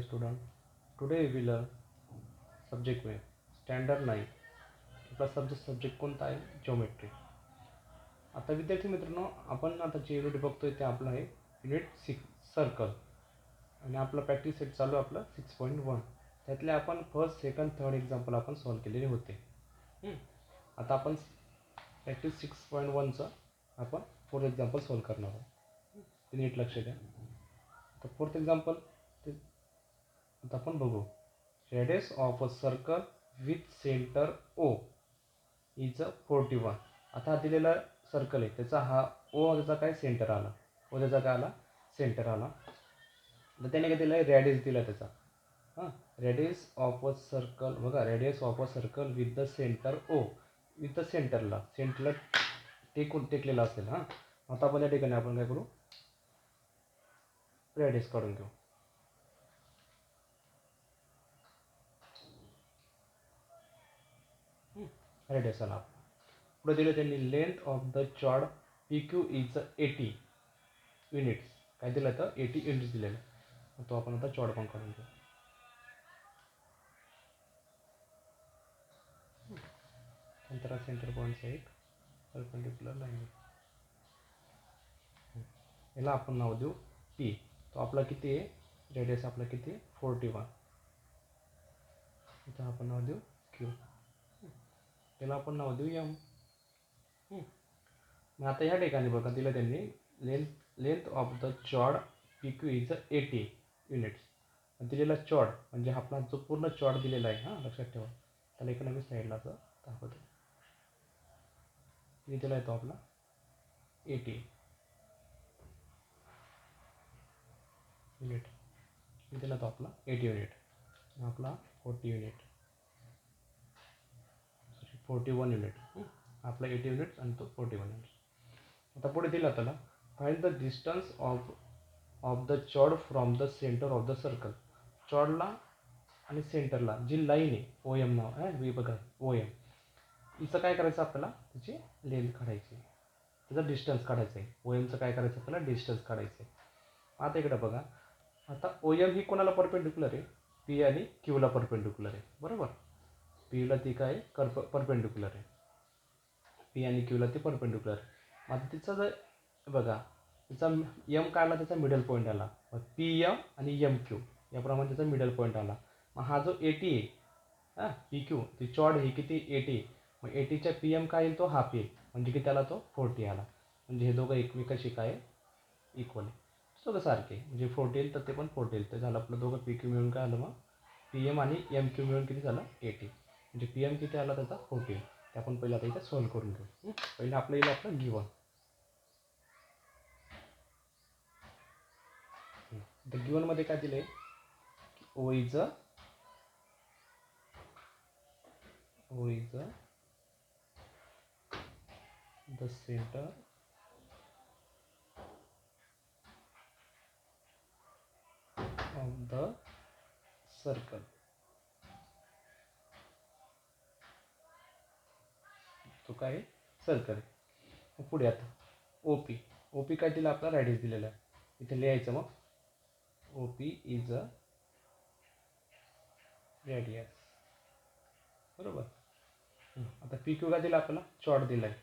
student. Today we will learn subject में standard 9 आपला subject कोणता आहे? जिओमेट्री. आता विद्यार्थी मित्रांनो, आपण आता जे युनिट बघतोय ते आपलं आहे युनिट 6 सर्कल आणि आपला प्रॅक्टिस सेट चालू आहे आपलं 6.1. त्यातले आपण फर्स्ट सेकंड थर्ड एक्झाम्पल आपण सॉल्व केलेले होते. आता आपण प्रॅक्टिस 6.1चं आपण फोर्थ एक्झाम्पल सॉल्व करणार आहोत. ते नीट लक्ष द्या. तर फोर्थ एक्झाम्पल ते आता आपण बघू. Radius of a circle with centre O is 41. आता हा दिलेला सर्कल आहे, त्याचा हा ओ त्याचा काय सेंटर आला, ओ त्याचा काय आला सेंटर आला. तर त्याने काय दिलं आहे रेडियस दिला त्याचा. रेडियस ऑफ अ सर्कल बघा, radius of a circle with the centre O, with the सेंटरला टेकलेला असेल. आता आपण या ठिकाणी आपण काय करू, रेडियस काढून घेऊ. रेडियस आला. पुढे दिलं त्यांनी length of the chord P Q is 80 units. काय दिलं तर 80 युनिट्स दिलेलं. तो आपण आता चॉर्ड पण काढून घेऊ. नंतर सेंटर पॉईंटचा एक परपेंडिक्युलर लाईन, याला आपण नाव देऊ पी. तो आपला किती आहे, रेडियस आपला किती आहे 41. इथं आपण नाव देऊ क्यू, त्याला आपण नाव देऊ एम. मग आता ह्या ठिकाणी बघा दिलं त्यांनी length of the chord P Q is 80 units. दिलेला चॉर्ड म्हणजे आपला जो पूर्ण चॉर्ड दिलेला आहे, लक्षात ठेवा. त्याला इकडे मी साईडला असं दाखवतो. दिलेला आहे तो आपला 80 युनिट. दिला तो आपला 80 युनिट, आपला 40 युनिट, 41 युनिट. आपला 80 युनिट्स आणि तो 41 युनिट्स. आता पुढे दिला त्याला find the distance of the chord from the centre of the circle. चॉर्डला आणि सेंटरला जी लाईन आहे ओ एम नाव आहे, मी बघा ओ एम, हिचं काय करायचं आपल्याला, त्याची लेंथ काढायची, त्याचा डिस्टन्स काढायचं आहे. ओ एमचं काय करायचं आपल्याला, डिस्टन्स काढायचं आहे. आता इकडे बघा, आता ओ एम ही कोणाला परपेंडिक्युलर आहे, पी आणि क्यूला परपेंडिक्युलर आहे, बरोबर. पीला ती काय परपेंडिक्युलर आहे, पी आणि क्यूला ती परपेंडिक्युलर आहे. आता तिचा जर बघा, तिचा एम काढला, त्याचा मिडल पॉईंट आला. मग पी एम आणि एम क्यू याप्रमाणे त्याचा मिडल पॉईंट आला. मग हा जो 80 आहे पी क्यू, ती चॉर्ड ही किती 80. मग 80च्या पी एम काय येईल, तो हाफ येईल, म्हणजे की त्याला तो 40 आला. म्हणजे हे दोघं एकमेकाशी काय इक्वल आहे, सगळं सारखे. म्हणजे 40 येईल तर ते पण 40 येईल. तर झालं आपलं दोघं पी क्यू मिळून काय आलं, मग पी एम आणि एम क्यू मिळून किती झालं 80. म्हणजे पी एम किती आला त्याचा 40. ते आपण पहिला आता इथं सॉल्व्ह करून घेऊ. पहिलं आपलं येईल आपलं गिवन. तर गिवनमध्ये काय दिलं आहे, O is the centre of the circle. तो काय सर्कल आहे. पुढे आता ओ पी काय दिलं आपला, रेडियस दिलेला आहे. इथे लिहायचं मग O P is a radius, बरोबर. आता पी क्यू काय दिला आपल्याला, चॉर्ड दिला आहे.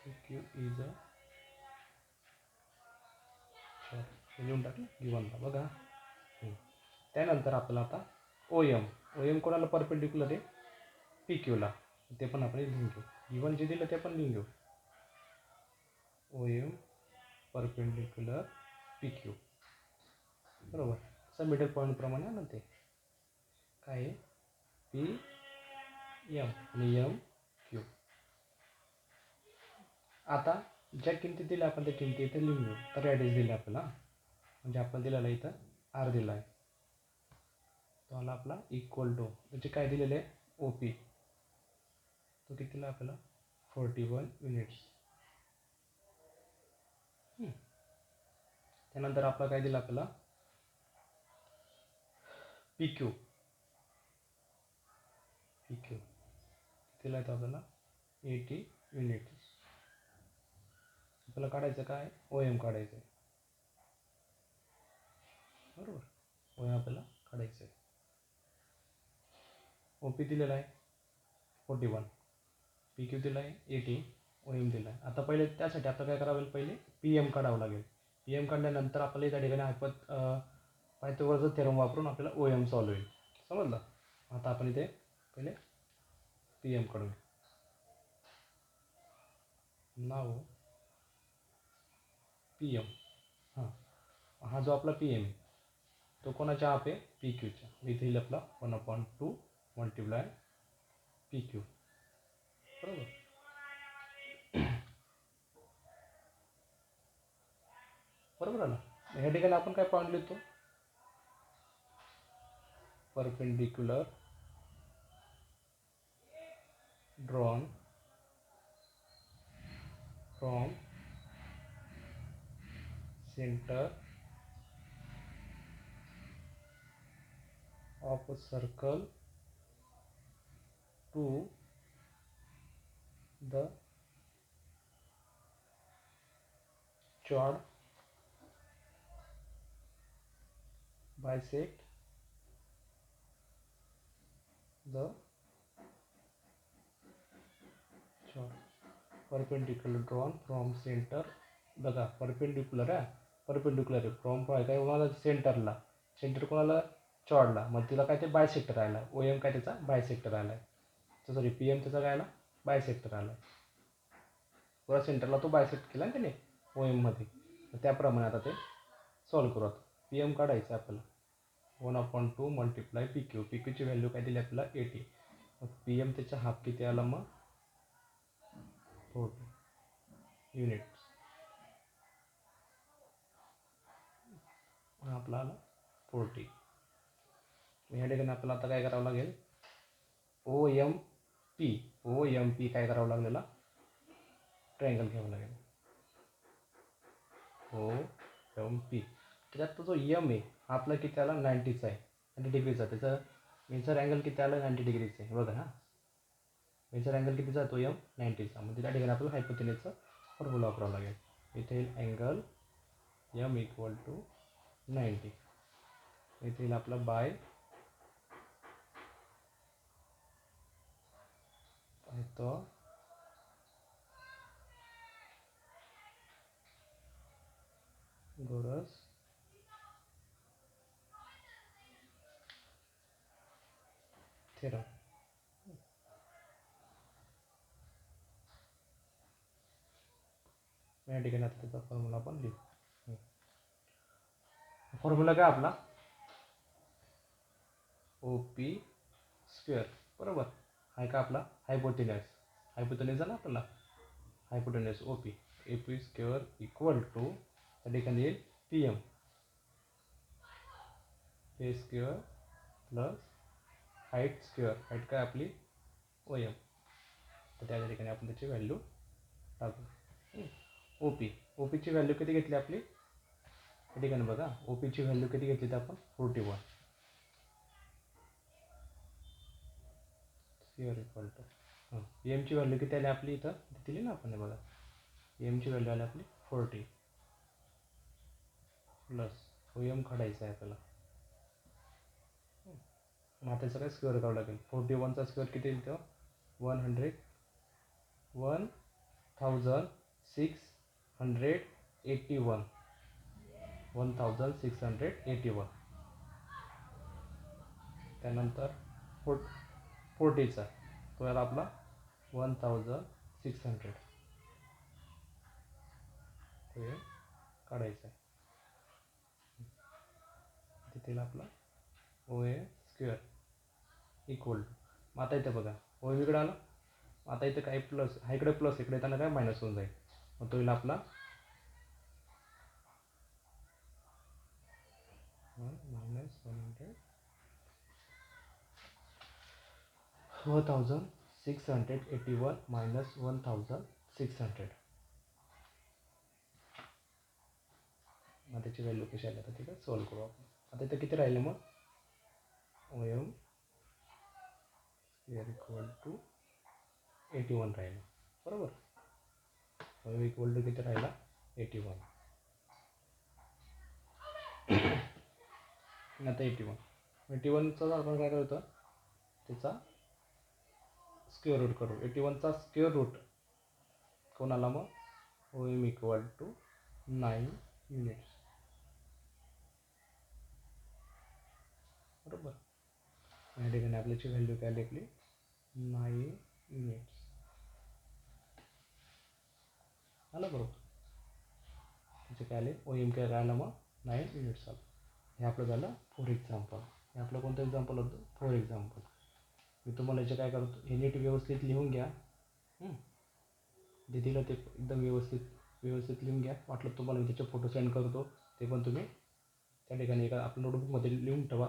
पी क्यू इज अ चॉर्ड लिहून टाकलं गिवनला बघा. त्यानंतर आपल्याला आता ओ एम कोणाला परपेंडिक्युलर आहे, पी क्यूला. ते पण आपण लिहून घेऊ. गिवन जे दिलं ते पण लिहून घेऊ. O M perpendicular P Q, बरोबर. असं मिडल पॉईंट प्रमाणे ना ते काय आहे, पी एम आणि एम क्यू. आता ज्या किमती दिल्या आपण त्या किमती इथे लिहून घेऊ. तर रेडियस दिला आपल्याला, म्हणजे आपण दिलेला इथं आर दिला आहे, तो आला आपला इक्वल टू, म्हणजे काय दिलेलं आहे ओ पी, तो कितीला आपल्याला 41 युनिट्स. त्यानंतर आपला काय दिला आपल्याला पी क्यू कितीला येतो आपल्याला 80 युनिट्स. आपल्याला काढायचं काय, ओ एम काढायचं आहे. बरोबर. ओ एम आपल्याला काढायचं आहे. ओ पी दिलेला आहे 41, पी क्यू दिला आहे 80, ओ एम दिला आहे. आता पहिले त्यासाठी आता काय करावं लागेल, पहिले पी एम काढावं लागेल. पी एम काढल्यानंतर आपल्याला त्या ठिकाणी पायथागोरसचा थेरम वापरून आपल्याला ओ एम सॉल्व होईल. समजलं. आता आपण इथे पहिले पी एम काढूया. नाव पी एम, हा जो आपला पी एम आहे तो कोणाच्या आप आहे, पी क्यूच्या. इथे येईल आपला 1/2 मल्टिप्लाय पी क्यू. बरोबर. बरोबर आला. ह्या ठिकाणी आपण काय पॉईंट लिहितो, perpendicular drawn from centre of a circle to the chord bisect the chord. Perpendicular drawn from centre. बघा परपेंडिक्युलर आहे, परपेंडिक्युलर आहे. फ्रॉम काय कोणाला, सेंटरला. सेंटर कोणाला, चॉडला. मग तिला काय ते बायसेक्टर आला. ओ एम काय त्याचा बायसेक्टर आला आहे. सॉरी पी एम त्याचा काय आला, बायसेक्टर आला आहे. पुरा सेंटरला तो बायसेक्ट केला ना त्याने ओ एममध्ये. त्याप्रमाणे आता ते सॉल्व करू. आता पी एम काढायचं आहे आपल्याला. 1/2 मल्टिप्लाय पी क्यू. पी क्यूची व्हॅल्यू काय दिली आपल्याला 80. मग पी एम त्याचा हाफ किती आला, मग 40 युनिट्स. आपला आला 40. या ठिकाणी आपल्याला आता काय करावं लागेल, ओ एम पी काय करावं लागलेला, ट्रायंगल घ्यावं लागेल. O M P. त्याच्यात तो जो एम आहे आपला किती आला, 90चा आहे, 90 डिग्रीचा. त्याचा मेजर अँगल किती आला, 90 डिग्रीचा आहे. बघा मेजर अँगल कितीचा, तो एम 90चा. म्हणजे त्या ठिकाणी आपल्याला हायपोटेनसचा फॉर्म्युला वापरावा लागेल. इथे येईल अँगल एम इक्वल टू 90. इथे येईल आपला बाय पायथागोरस थेरम. या ठिकाणी आता त्याचा फॉर्म्युला आपण लिहू. फॉर्म्युला काय आपला, ओ पी स्क्वेअर. बरोबर. आहे का आपला हायपोटेनस झाला आपल्याला, hypotenuse O P square equal to त्या ठिकाणी येईल P M A square plus height square. Height काय आपली ओ एम. तर त्या ठिकाणी आपण त्याची व्हॅल्यू टाकू. ओ पीची व्हॅल्यू किती घेतली आपली, त्या ठिकाणी बघा ओ पीची व्हॅल्यू किती घेतली तर आपण 41. स्क्वेअर इक्वल टू पी एमची व्हॅल्यू किती आली आपली, इथं दिली ना आपण. बघा पी एमची व्हॅल्यू आली आपली 40 प्लस ओ एम काढायचं आहे आपल्याला. मग त्याचं काय स्क्वेअर करावं लागेल. 41चा स्क्वेअर किती येईल, तो 1681. त्यानंतर 40चा तो याला आपला 1600. हे काढायचं आहे. तिथे आपला ओ ए स्क्वेअर इक्वल टू. मग आता इथे बघा ओ एम इकडे आला. आता इथे काय प्लस हा, इकडे प्लस, इकडे त्यांना काय मायनस होऊन जाईल. मग तो येईल आपला -100 1681 मायनस 1600. मग त्याची व्हॅल्यू कशी आली, आता तिथे सॉल्व करू आपण. आता इथं किती राहिले, मग O M square equal to 81 राहिलं. बरोबर. ओ एम इक्वल टू किती राहिला, 81. आता 81चा आपण काय करतो, त्याचा स्क्वेअर रूट करू. 81चा स्क्वेअर रूट कोणाला मग O M equal to 9 units. बरोबर. या ठिकाणी आपल्याची व्हॅल्यू काय लिहिली, 9 युनिट्स. आलं बरोबर. त्याचे काय आले, ओ एम काय राहिलं मग 9 युनिट्स आलं. हे आपलं झालं 4 एक्झाम्पल. हे आपलं कोणतं एक्झाम्पल होतं, 4 एक्झाम्पल. मी तुम्हाला याचे काय करतो, हे नीट व्यवस्थित लिहून घ्या. जे दिलं ते एकदम व्यवस्थित लिहून घ्या. वाटलं तुम्हाला मी त्याचे फोटो सेंड करतो, ते पण तुम्ही त्या ठिकाणी एका आपल्या नोटबुकमध्ये लिहून ठेवा.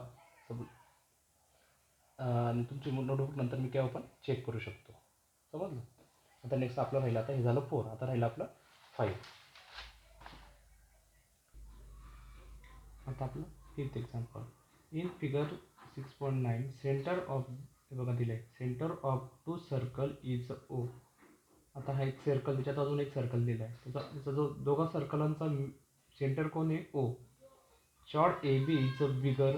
आणि तुमची नोटबुक नंतर मी केव्हा पण चेक करू शकतो. समजलं. आता नेक्स्ट आपलं राहिलं, आता हे झालं 4. आता राहिलं आपलं 5. आता आपलं 5th example. In figure 6.9 centre of, हे बघा दिलं आहे, सेंटर ऑफ 2 सर्कल इज ओ. आता हा एक सर्कल, त्याच्यात अजून एक सर्कल दिला आहे. त्याचा जो दोघा सर्कलांचा सेंटर कोण आहे, O. Chord A B is a bigger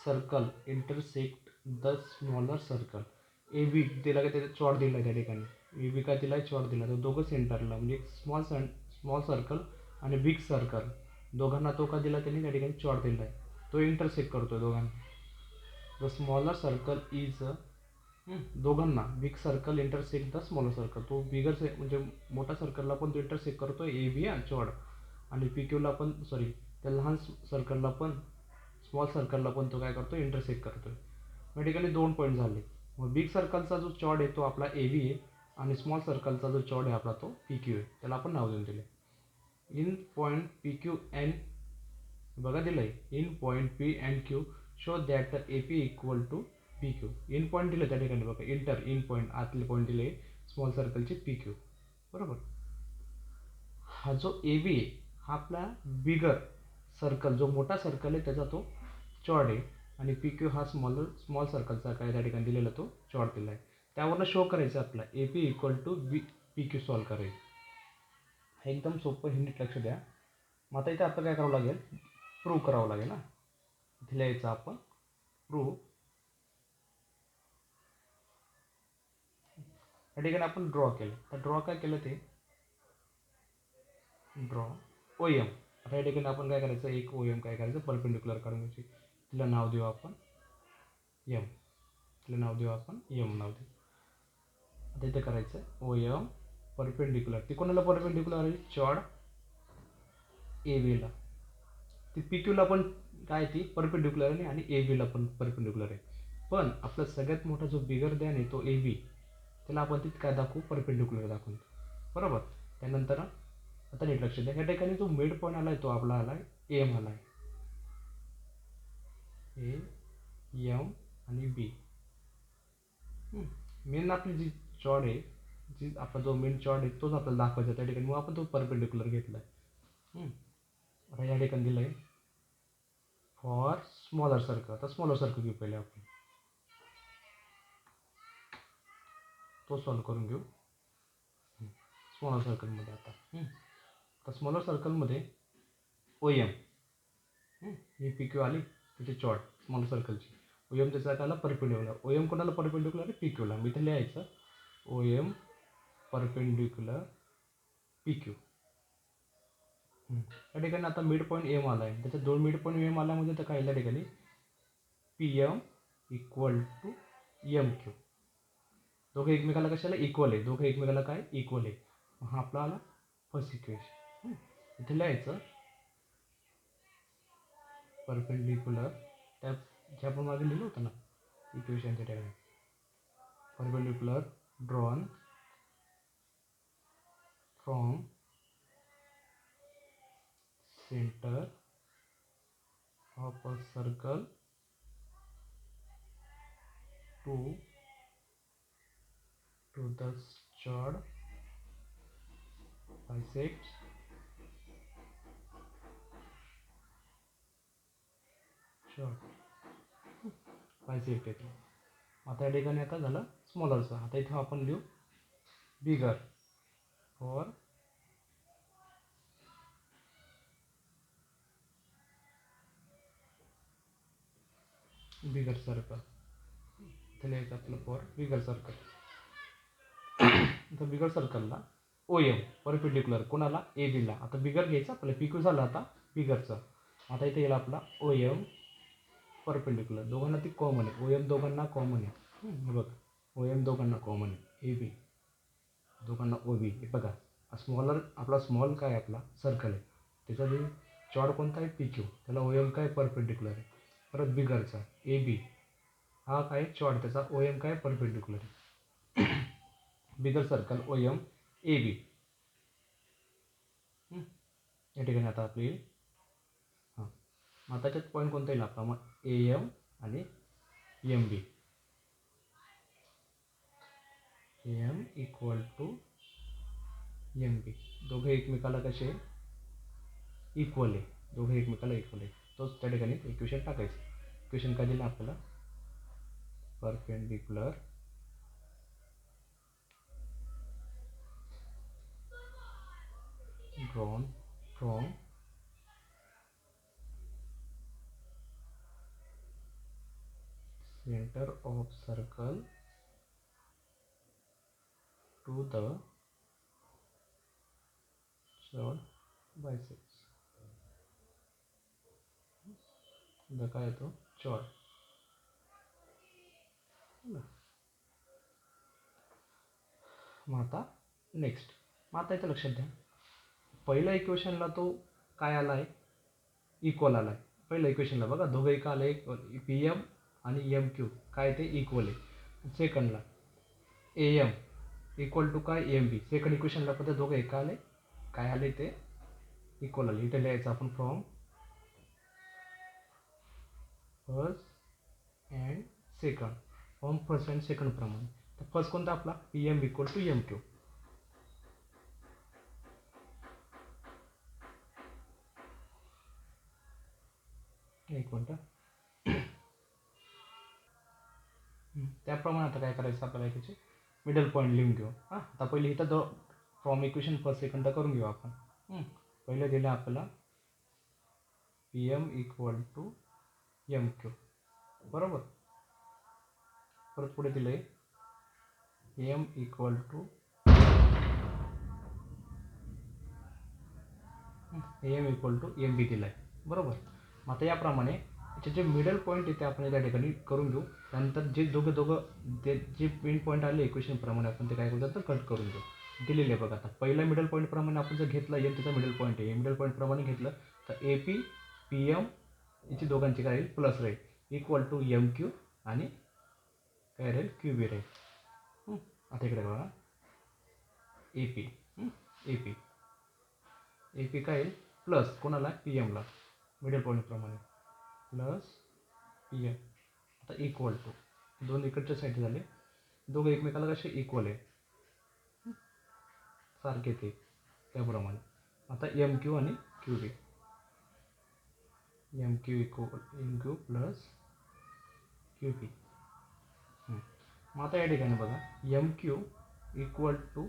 circle intersect the smaller circle. A B दिला का, त्याचा चॉर्ड दिला आहे त्या ठिकाणी. ए बी काय दिला आहे, चॉर्ड दिला. तर दोघं सेंटरला म्हणजे एक स्मॉल सर्कल आणि बिग सर्कल, दोघांना तो का दिला त्यांनी, त्या ठिकाणी चॉर्ड दिला आहे. तो इंटरसेक्ट करतो दोघांना. द स्मॉलर सर्कल इज दोघांना, big circle intersect the smaller circle. तो बिगर म्हणजे मोठा सर्कलला पण तो इंटरसेक्ट करतो ए बी चॉर्ड, आणि पी क्यूला पण, सॉरी, त्या लहान सर्कलला पण, स्मॉल सर्कलला पण तो काय करतो, इंटरसेक्ट करतो. या ठिकाणी 2 पॉईंट झाले. मग बिग सर्कलचा जो चॉर्ड आहे तो आपला ए बी आहे, आणि स्मॉल सर्कलचा जो चॉर्ड आहे आपला तो पी क्यू आहे. त्याला आपण नाव देऊन दिले. In point P Q and, बघा दिलं आहे, in point P and Q show that A P equal to P Q. In point दिलं त्या ठिकाणी, बघा इन पॉईंट आतले पॉईंट दिले स्मॉल सर्कलचे पी क्यू. बरोबर. हा जो ए बी आहे हा आपला बिगर सर्कल, जो मोठा सर्कल आहे त्याचा तो चॉर्ड आहे, आणि पी क्यू हा स्मॉल सर्कलचा काय त्या ठिकाणी दिलेला तो चॉर्ड दिला आहे. त्यावरनं शो करायचं आपला A P equal to P Q solve करायचं. हे एकदम सोपं, हे नीट लक्ष द्या. मग आता इथे आपलं काय करावं लागेल, प्रूव्ह करावं लागेल ना. इथे लिहायचं आपण प्रूव्ह. या ठिकाणी आपण ड्रॉ केलं. तर ड्रॉ काय केलं, ते ड्रॉ ओ एम. आता या ठिकाणी आपण काय करायचं, एक ओ एम काय करायचं, परपेंडिक्युलर काढून घ्यायची. तिला नाव देऊ आपण एम. तिला नाव देऊ आपण एम नाव देऊ. आता इथे करायचं ओ एम परपेंडिक्युलर. ती कोणाला परपेंडिक्युलर आहे, चॉर्ड ए बीला. ती पी क्यूला पण काय, ती परपेंडिक्युलर आहे, आणि ए बीला पण परपेंडिक्युलर आहे. पण आपला सगळ्यात मोठा जो बिगर द्यान आहे तो ए बी, त्याला आपण तिथे काय दाखवू, परपेंडिक्युलर दाखवू. बरोबर. त्यानंतर आता नीट लक्ष द्या, या ठिकाणी जो मिड पॉईंट आला आहे तो आपला आला आहे एम आला आहे, ए एम आणि बी. मेन आपली जी चॉर्ड आहे, जी आपला जो मेन चॉर्ड आहे तोच आपल्याला दाखवायचा त्या ठिकाणी, मग आपण तो परपेंडिक्युलर घेतला आहे. आता या ठिकाणी दिलं आहे फॉर स्मॉलर सर्कल. आता स्मॉलर सर्कल घेऊ पहिले आपण, तो सॉल्व करून घेऊ स्मॉलर सर्कलमध्ये. आता स्मॉलर सर्कलमध्ये ओ एम, ही पी क्यू आली, तिथे चॉर्ड स्मॉलर सर्कलची. ओ एम त्याचा काय आला, परपेंडिक्युलर. ओ एम कोणाला परपेंडिक्युलर आहे, पी क्यूला. मी इथे लिहायचं O M perpendicular P Q. या ठिकाणी आता मिड पॉईंट एम आला आहे, त्याच्यात 2 मिड पॉईंट एम आला म्हणजे तर काय या ठिकाणी P M equal to M Q. दोघे एकमेकाला कशाला इक्वल आहे, दोघे एकमेकाला काय इक्वल आहे. हा आपला आला फर्स्ट इक्वेशन. इथे लिहायचं परपेंडिक्युलर, त्या जे आपण मागे लिहिलं होतं ना इक्वेशनच्या ठिकाणी, perpendicular drawn from centre of a circle to the chord bisects chord bisect येते. आता या ठिकाणी आता झालं स्मॉलरचा. आता इथं आपण लिहू बिगर फॉर बिगर सर्कल. इथे लिहायचं आपलं फॉर बिगर सर्कल. तर बिगर सर्कलला ओ एम परपेंडिक्युलर कोणाला ए बीला. आता बिगर घ्यायचं आपलं पी क्यू झालं आता बिगरचं. आता इथे येईल आपला ओ एम परपेंडिक्युलर. दोघांना ती कॉमन आहे. ओ एम दोघांना कॉमन आहे. हे बघ ओ एम दोघांना कॉमन आहे. ए बी दोघांना ओ बी. हे बघा स्मॉलर आपला स्मॉल काय आपला सर्कल आहे त्याचा जे चॉड कोणता आहे पी क्यू. त्याला ओ एम काय परपेंडिक्युलर आहे. परत बिगरचा ए बी हा काय चॉड त्याचा ओ एम काय परपेंडिक्युलर आहे. Bigger circle O M A B. या ठिकाणी आता आपली येईल हां. मग त्याच्यात पॉईंट कोणता येईल आपला मग ए एम आणि M B. M equal to M B. दोघे एकमेकाला कसे इक्वल आहे. दोघे एकमेकाला इक्वल आहे. तोच त्या ठिकाणी इक्वेशन टाकायचं. इक्वेशन काय दिलं आपल्याला perpendicular drawn from center of circle to the chord bisects. The काय येतो चॉड. मग आता नेक्स्ट. मग आता इथं लक्षात द्या पहिल्या इक्वेशनला तो काय आला आहे इक्वल आला आहे. पहिल्या इक्वेशनला बघा दोघं एक आले पी एम आणि एम क्यू काय ते इक्वल आहे. सेकंडला ए एम इक्वल टू काय एम बी. सेकंड इक्वेशनला पण ते दोघं एक आले काय आले ते इक्वल आले. इथे लिहायचं आपण from first and second. From first and second प्रमाणे. तर फर्स्ट कोणता आपला P M equal to M Q. एक मिनटं. त्याप्रमाणे आता काय करायचं आपल्याला त्याचे मिडल पॉईंट लिहून घेऊ. हां आता पहिले इथं जो फ्रॉम इक्वेशन फर्स्ट सेकंड करून घेऊ आपण. पहिले दिलं आपल्याला P M equal to M Q बरोबर. परत पुढे दिलं आहे M equal to M B दिलं आहे बरोबर. मग आता याप्रमाणे याचे जे मिडल पॉईंट येते आपण त्या ठिकाणी करून घेऊ. त्यानंतर जे दोघं ते जे मेन पॉईंट आले इक्वेशनप्रमाणे आपण ते काय करू तर कट करून घेऊ. दिलेले आहे बघा. आता पहिल्या मिडल पॉईंटप्रमाणे आपण जर घेतलं एम त्याचा मिडल पॉईंट आहे. मिडल पॉईंटप्रमाणे घेतलं तर ए पी पी एम याची दोघांची काय राहील प्लस राहील इक्वल टू एम क्यू आणि काय राहील क्यू बी राहील. आता इकडे बघा A P A P A P काय येईल प्लस कोणाला पी एमला मिडल पॉईंटप्रमाणे प्लस पी एम. आता इक्वल टू दोन इकडच्या साईड झाले. दोघं एकमेकाला कसे इक्वल आहे सारखे ते त्याप्रमाणे. आता एम क्यू आणि Q B. M Q equal M Q plus Q B. मग आता या ठिकाणी बघा M Q equal to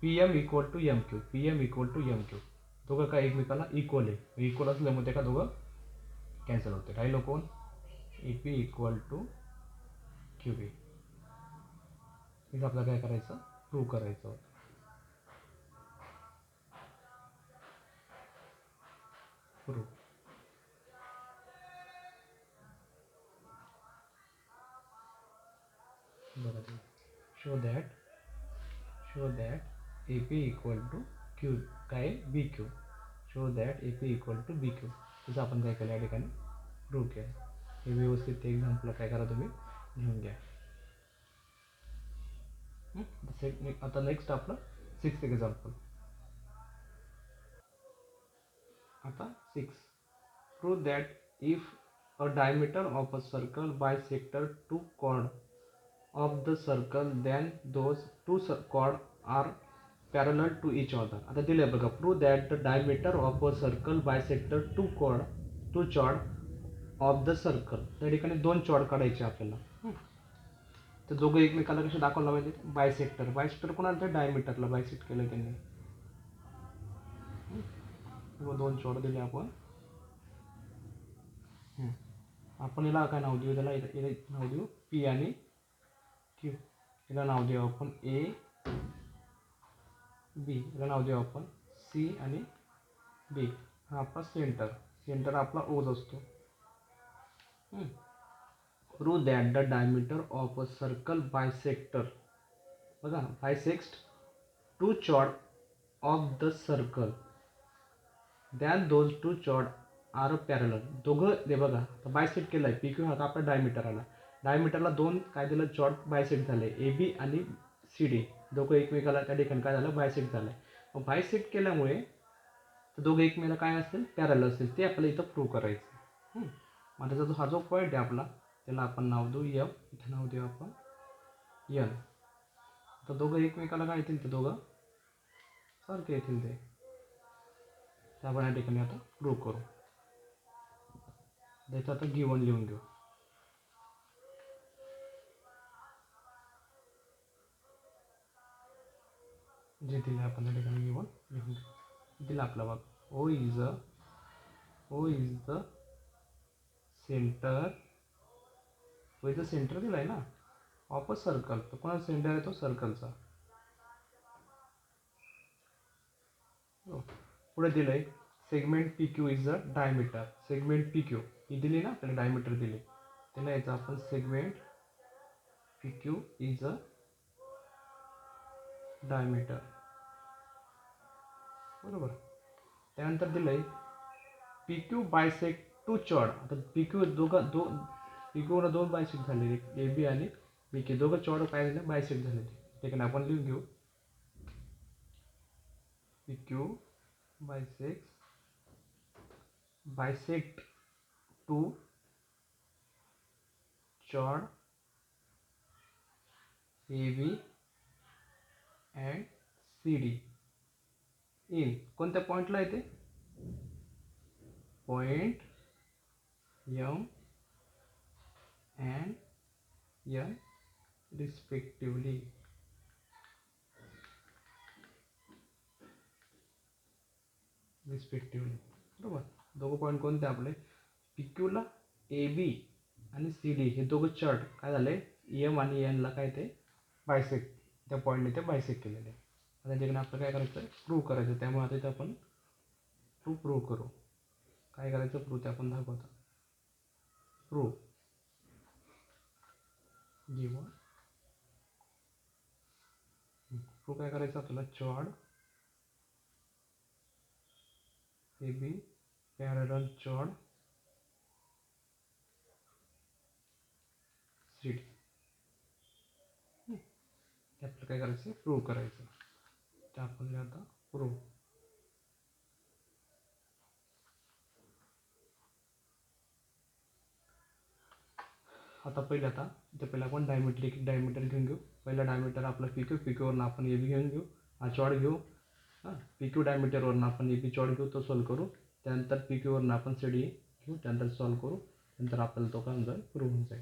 P M equal to M Q. P M equal to M Q दोघं काय एकमेकाला इक्वल आहे. इक्वल असल्यामुळे का दोघं कॅन्सल होते. राहिलो कोण A P equal to Q B. इथं आपल्याला काय करायचं प्रूव्ह करायचं होतं. प्रूव्ह बघा show that A P equal to Q काय B Q. Show that A P equal to B Q. तिचं आपण काय केलं या ठिकाणी प्रूव्ह केलं. हे व्यवस्थित ते एक्झाम्पल काय करा तुम्ही घेऊन घ्या. आता नेक्स्ट आपलं 6th एक्झाम्पल. आता 6 prove that if a diameter of a circle bisector to chord of the circle then those two chord are parallel to each other. आता दिले बघा prove that the diameter of a circle bisector two chord of the circle. त्या ठिकाणी दोन चॉड काढायचे आपल्याला. तर दोघं एकमेकाला कसे दाखवला पाहिजे बायसेक्टर कोणाला तर डायमीटरला बायसेक्ट केलं त्यांनी. दोन चॉड दिले आपण. आपण याला काय नाव देऊ, त्याला याला नाव देऊ पी आणि क्यू. याला नाव देऊ आपण ए बी. याला नाव देऊ आपण सी आणि बी. हा आपला सेंटर आपला ओज असतो. Prove that the diameter of a circle bisector, बघा bisect two chord of the circle then those two chord are parallel. दोघं ते बघा बायसेक्ट केलं आहे, पी क्यू हा आपला डायमीटर आला. डायमीटरला दोन काय दिलं, चॉर्ड बायसेक्ट झाले, ए बी आणि सी डी. दोघं एकमेकाला त्या ठिकाणी काय झालं, बायसेक्ट झालं आहे. मग बायसेक्ट केल्यामुळे दोघं एकमेकाला काय असेल, पॅरलल असेल. ते आपल्याला इथं प्रूव्ह करायचं. मग त्याचा हा जो पॉईंट आहे आपला, त्याला आपण नाव देऊ एम. इथं नाव देऊ आपण एन. तर दोघं एकमेकाला काय येतील, ते दोघं सारखे येतील. ते आपण या ठिकाणी आता प्रूव्ह करू. त्याचं आता गिवन लिहून घेऊ. जे दिलं आपण त्या ठिकाणी गिवन लिहून घेऊ. दिलं आपला बघ, O is the centre. O is the centre दिला आहे ना ऑफ अ सर्कल. तर कोणाचा सेंटर आहे, तो सर्कलचा. पुढे दिलं आहे segment P Q is the diameter. Segment P Q ही दिली ना आपल्याला, डायमीटर दिले. त्याला यायचं आपण segment P Q is a diameter, बरोबर. त्यानंतर दिलं आहे P Q bisect two chord. आता पी क्यू पी क्यूला दोन बायसेक्ट झालेले, ए बी आणि बी के. दोघं चॉर्ड काय झाले, बायसेक्ट झालेले. ठिकाणी आपण लिहून घेऊ P Q bisect two chord A B and C D in कोणत्या पॉईंटला येते, point M and N respectively. बरोबर. दोघं पॉईंट कोणते आपले, पी क्यूला ए बी आणि सी डी हे दोघं चॉर्ड काय झाले, एम आणि एनला काय ते बायसेक्ट, त्या पॉईंटने ते बायसेक्ट केलेले. आता त्याच्याकडे आपलं काय करायचं आहे, प्रूव्ह करायचं. त्यामुळे आता इथे आपण प्रूव्ह करू. काय करायचं, प्रूव्ह ते आपण दाखवतो. Prove given. प्रूव्ह काय करायचं आपल्याला, chord A B parallel chord C D. आपलं काय करायचं, प्रूव्ह करायचं. ते आपण आता प्रूव्ह. आता पहिलं आपण डायमीटर घेऊन घेऊ. पहिला डायमीटर आपला पी क्यूवरून आपण ए बी घेऊन घेऊ, हा चॉर्ड घेऊ. पी क्यू डायमीटरवरून आपण ए बी चॉर्ड घेऊ, तो सॉल्व करू. त्यानंतर पी क्यूवरून आपण सी डी घेऊ, त्यानंतर सॉल्व करू. नंतर आपल्याला तो काय जाईल, प्रूव्ह होऊन जाईल.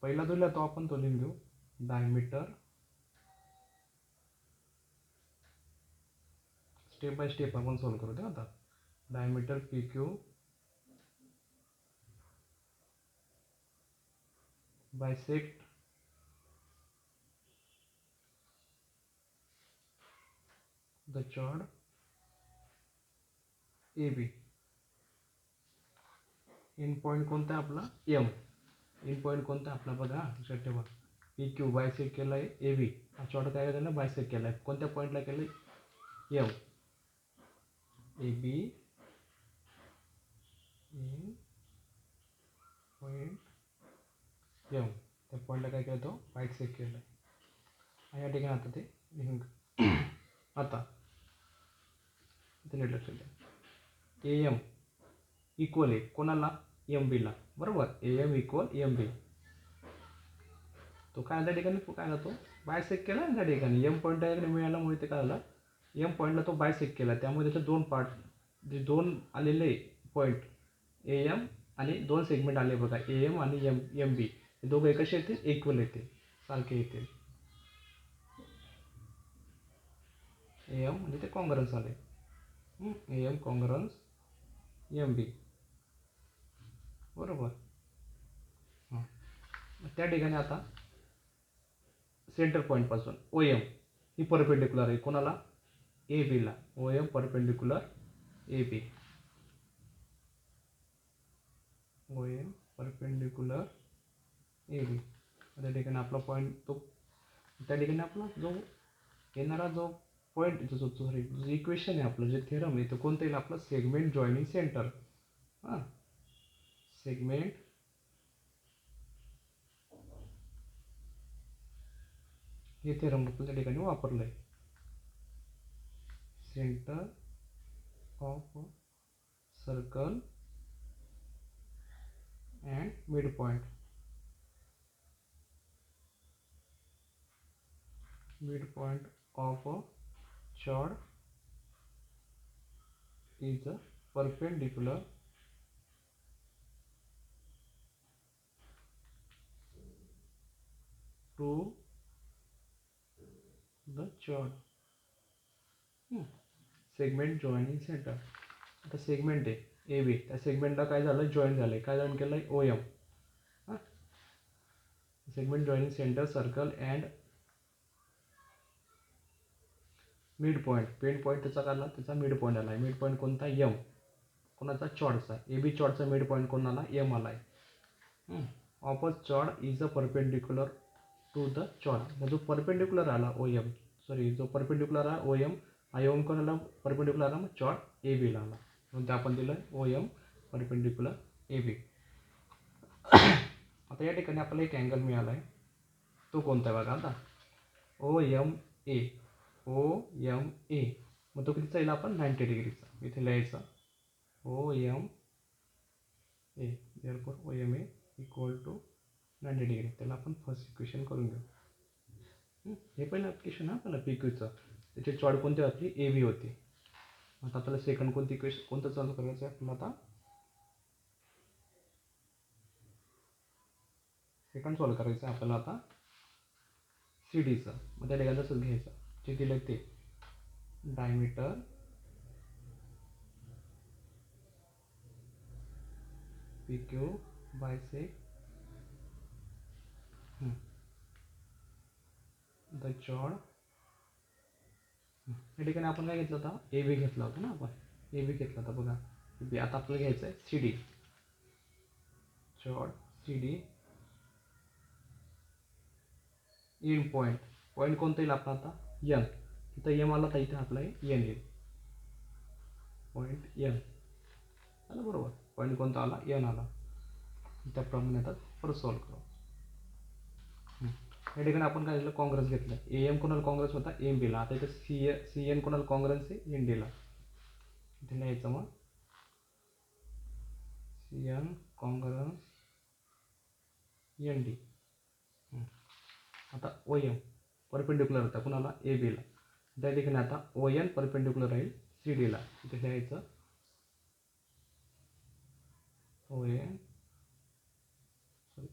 पहिला दिला तो आपण तो लिहून घेऊ, डायमीटर. स्टेप बाय स्टेप आपण सॉल्व करू. ते आता diameter P Q bisect the chord A B. In point कोणता आपला, एम. इन पॉईंट कोणता आपला, बघा लक्षात ठेवा. पी क्यू बायसेक्ट केला आहे ए बी, हा चॉर्ड काय केला, बायसेक्ट केला आहे. कोणत्या पॉईंटला केलं, M. A B in point M, त्या पॉईंटला काय केलं, तो बायसेक्ट केला आहे. या ठिकाणी आता ते लिहून आता इथे लक्षात द्या, ए एम इक्वल आहे कोणाला, एम बीला. बरोबर, ए एम इक्वल एम बी. तो काय त्या ठिकाणी काय जातो, बायसेक्ट केला त्या ठिकाणी. एम पॉईंट त्याकडे मिळाल्यामुळे ते काय झालं, एम पॉईंटला तो बायसेक्ट केला. त्यामुळे त्याचे दोन पार्ट, जे दोन आलेले पॉईंट ए एम आणि दोन सेगमेंट आले बघा, ए एम आणि एम बी. हे दोघं कसे येतील, इक्वल येतील, सारखे येतील. ए एम म्हणजे ते कॉंग्रन्स आले, ए एम कॉंग्रन्स एम बी. बरोबर. त्या ठिकाणी आता सेंटर पॉईंटपासून ओ एम ही परपेंडिक्युलर आहे कोणाला, ए बीला. O M perpendicular A B, O M perpendicular A B. त्या ठिकाणी आपला पॉईंट तो, त्या ठिकाणी आपला जो येणारा जो पॉईंट, जो सॉरी जे इक्वेशन आहे आपलं, जे थेरम आहे, तो कोणतं येईल आपलं, सेगमेंट जॉईनिंग सेंटर. हां, सेगमेंट हे थेरम आपण त्या ठिकाणी वापरलं आहे. Centre of circle and mid point, mid point of a chord is perpendicular to the chord. Segment joining centre. आता सेगमेंट आहे ए बी, त्या सेगमेंटला काय झालं, जॉईन झालं. काय जॉईन केलं आहे, ओ एम. हां, segment joining centre circle and mid point. Pen point त्याचा काढला, त्याचा मिड पॉईंट आला आहे. मिड पॉईंट कोणता, यम. कोणाचा, चॉडचा. ए बी चॉडचा मिड पॉईंट कोणाला, यम आला आहे. Of a chord is a perpendicular to the chord. मग जो परपेंडिक्युलर आला ओ एम, सॉरी जो परपेंडिक्युलर आला ओ एम, हा एम कोणाला परपेंडिक्युलर आला, मग चॉड ए बीला आला. म्हणून ते आपण दिलं ओ एम परपेंडिक्युलर ए बी. आता या ठिकाणी आपल्याला एक अँगल मिळाला आहे. तो कोणता आहे बघा आता, ओ एम ए. ओ एम ए, मग तो कितीचा येईल, आपण 90 डिग्रीचा. इथे लिहायचा O M A. Therefore O M A equal to 90 degree. त्याला आपण फर्स्ट इक्वेशन करून घेऊ. हे पहिलं इक्वेशन आहे आपल्याला पी क्यूचं. त्याची चॉड कोणती होती, ए बी होती. आता आपल्याला सेकंड कोणती इक्वेशन, कोणतं चालू करायचं आहे आपल्याला, आता सेकंड सॉल्व करायचं आहे आपल्याला आता सी डीचं. मग त्या ठिकाणी तसंच घ्यायचं जे दिलं ते, diameter P Q bisect the chord. या ठिकाणी आपण काय घेतलं होता, ए बी घेतला होता ना आपण, ए बी घेतला होता बघा. बी आता आपल्याला घ्यायचं आहे C D, chord C D. End point, point कोणतं येईल आपला आता, यन. इथं एम आला तर इथे आपला एन येईल, पॉईंट यन आला बरोबर. पॉईंट कोणता आला, यन आला. त्याप्रमाणे आता परत सॉल्व करू. या ठिकाणी आपण काय झालं, काँग्रेस घेतलं. ए एम कोणाला काँग्रेस होता, एम बीला. आता इथं सी एन कोणाला काँग्रेस आहे, एन डीला. इथे लिहायचं मग सी एन काँग्रेस एन डी. आता ओ एम परपेंडिक्युलर होता कुणाला, ए बीला. त्या ठिकाणी आता ओ एन परपेंडिक्युलर राहील सी डीला. इथे लिहायचं O N, sorry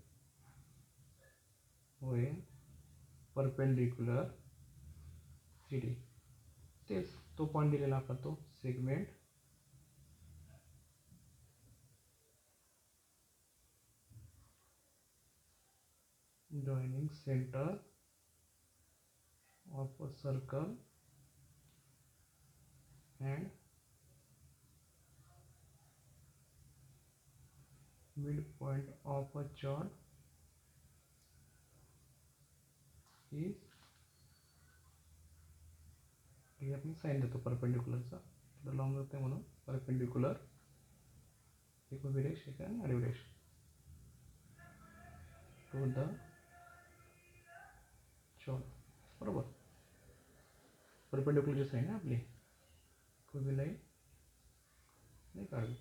O N perpendicular C D. तेच तो पॉईंट दिलेला आपला, तो segment joining centre of a circle and mid point of a chord is, हे आपण साईन देतो परपेंडिक्युलरचा, थोडं लॉंग होतं म्हणून परपेंडिक्युलर, एक उभी रेष एक आणि आडवी रेष, टू द चॉड. बरोबर, परपेंडिक्युलरची साईन आहे आपली, उभी लाईन नाही काढली.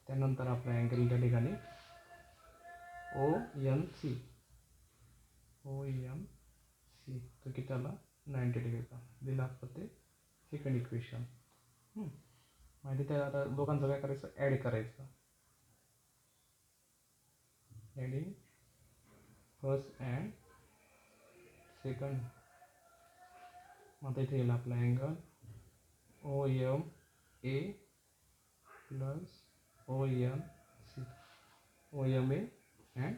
त्यानंतर आपला अँगल त्या ठिकाणी O N C, O N C तो किती आला, 90 डिग्रीचा दिला आपण ते सेकंड इक्वेशन. माहिती त्या आता दोघांचं काय करायचं, ॲड करायचं. Adding first and second. आता इथे येईल आपला angle O M A plus O N C. OMA and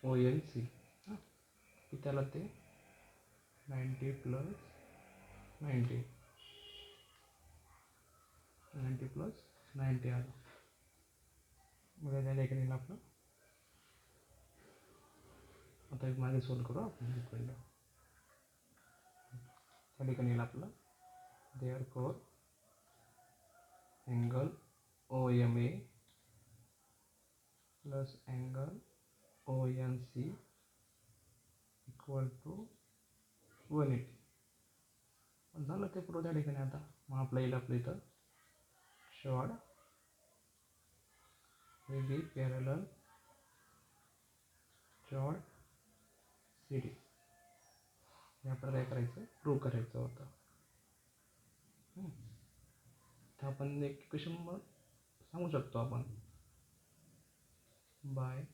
ONC. हां, की त्याला ते 90 + 90 + 90 आलं. मग त्या ठिकाणी आपलं आता एक मागे सोल्व करू आपण एक मिनटं. त्या ठिकाणी आपलं there four angle OMA plus angle ONC equal to 180. झालं ते पुरं त्या ठिकाणी. आता मग आपलं येईल आपलं इथं शॉर्ट बी पॅरलल शॉर्ट CD हे आपल्याला काय करायचं, प्रूव्ह करायचं होतं. तर आपण एक इक्वेशन सांगू शकतो आपण बाय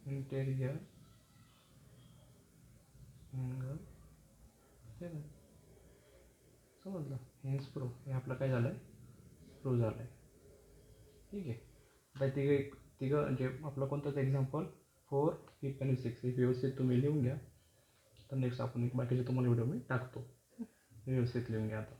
इंटेरियर अँगल 7. समजलं, हेन्स प्रूव्ह. हे आपलं काय झालं आहे, प्रूव्ह झालं आहे. ठीक आहे. आता तिघं म्हणजे आपलं कोणतंच एक्झाम्पल 4, 5 आणि 6 हे व्यवस्थित तुम्ही लिहून घ्या. तर नेक्स्ट आपण एक बाकीचे तुम्हाला व्हिडिओ मी टाकतो. व्यवस्थित लिहून घ्या आता.